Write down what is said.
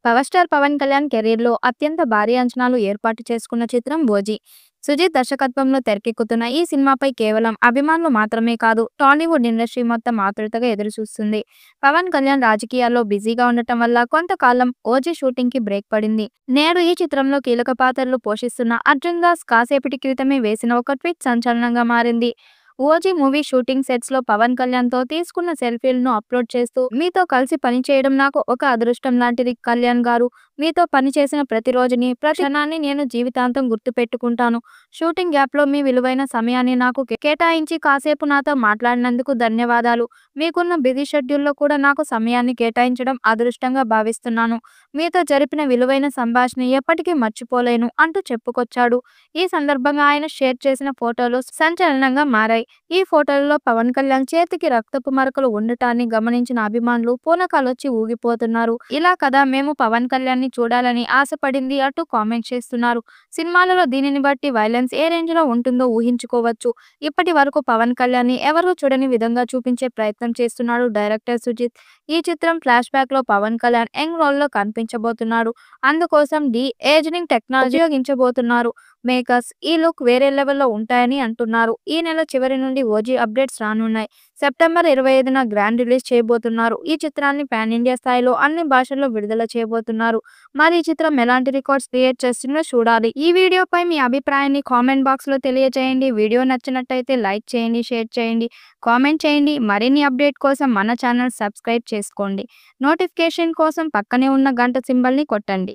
Power star Pawan Kalyan కెరీర్‌లో అత్యంత భారీ అంచనాలు ఏర్పాటు చేసుకున్న చిత్రం 'ఓజీ'. సుజీత్ దర్శకత్వంలో తెరకెక్కుతున్న ఈ సినిమాపై కేవలం అభిమానులు మాత్రమే కాదు, టాలీవుడ్ ఇండస్ట్రీ మొత్తం ఆతృతగా ఎదురుచూస్తుంది. పవన్ కళ్యాణ్ రాజకీయాల్లో బిజీగా ఉండటం వల్ల కొంతకాలం 'ఓజీ' షూటింగ్‌కి బ్రేక్ పడింది. నేడు ఈ చిత్రంలో కీలక పాత్రలు పోషిస్తున్న అర్జున్ దాస్ కాసేపటి క్రితమే వేసిన ఒక ట్వీట్ సంచలనంగా మారింది. 'ఓజీ' మూవీ షూటింగ్ సెట్స్‌లో పవన్ కళ్యాణ్‌తో తీసుకున్న సెల్ఫీలను అప్‌లోడ్ చేస్తూ, మీతో కలిసి పనిచేయడం నాకు ఒక అదృష్టం లాంటిది కళ్యాణ్ గారు. మీతో పనిచేసిన ప్రతి రోజుని, ప్రతి క్షణాన్ని నేను జీవితాంతం గుర్తుపెట్టుకుంటాను. షూటింగ్ గ్యాప్‌లో మీ విలువైన సమయాన్ని నాకు కేటాయించి కాసేపు నాతో మాట్లాడినందుకు ధన్యవాదాలు. మీకున్న బిజీ షెడ్యూల్‌లో కూడా నాకు సమయాన్ని కేటాయించడం అదృష్టంగా భావిస్తున్నాను. మీతో జరిపిన విలువైన సంభాషణ ఎప్పటికీ మర్చిపోలేను అంటూ చెప్పుకొచ్చాడు. ఈ సందర్భంగా ఆయన షేర్ చేసిన ఫోటోలు సంచలనంగా మారాయి. ఈ ఫోటోలలో పవన్ కళ్యాణ్ చేతికి రక్తపు మరకలు ఉండటాన్ని గమనించిన అభిమానులు పూనకాలొచ్చి ఊగిపోతున్నారు. ఇలా కదా మేము పవన్ కళ్యాణ్ ని చూడాలని ఆశపడింది అంటూ కామెంట్ చేస్తున్నారు. సినిమాలలో దీనిని బట్టి వైలెన్స్ ఏ రేంజ్ లో ఉంటుందో ఊహించుకోవచ్చు. ఇప్పటి వరకు పవన్ కళ్యాణ్ ని ఎవరూ చూడని విధంగా చూపించే ప్రయత్నం చేస్తున్నాడు డైరెక్టర్ సుజిత్. ఈ చిత్రం ఫ్లాష్ బ్యాక్ లో పవన్ కళ్యాణ్ యంగ్ రోల్ లో కనిపించబోతున్నాడు. అందుకోసం ఏజింగ్ టెక్నాలజీ ఉపయోగించబోతున్నారు మేకర్స్. ఈ లుక్ వేరే లెవెల్లో ఉంటాయని అంటున్నారు. ఈ నెల చివరి నుండి 'ఓజీ' అప్డేట్స్ రానున్నాయి. సెప్టెంబర్ 25న గ్రాండ్ రిలీజ్ చేయబోతున్నారు. ఈ చిత్రాన్ని పాన్ ఇండియా స్థాయిలో అన్ని భాషల్లో విడుదల చేయబోతున్నారు. మరి ఈ చిత్రం ఎలాంటి రికార్డ్స్ క్రియేట్ చేస్తుందో చూడాలి. ఈ వీడియోపై మీ అభిప్రాయాన్ని కామెంట్ బాక్స్ లో తెలియజేయండి. వీడియో నచ్చినట్టయితే లైక్ చేయండి, షేర్ చేయండి, కామెంట్ చేయండి. మరిన్ని అప్డేట్ కోసం మన ఛానల్ సబ్స్క్రైబ్ చేసుకోండి. నోటిఫికేషన్ కోసం పక్కనే ఉన్న గంట సింబల్ ని కొట్టండి.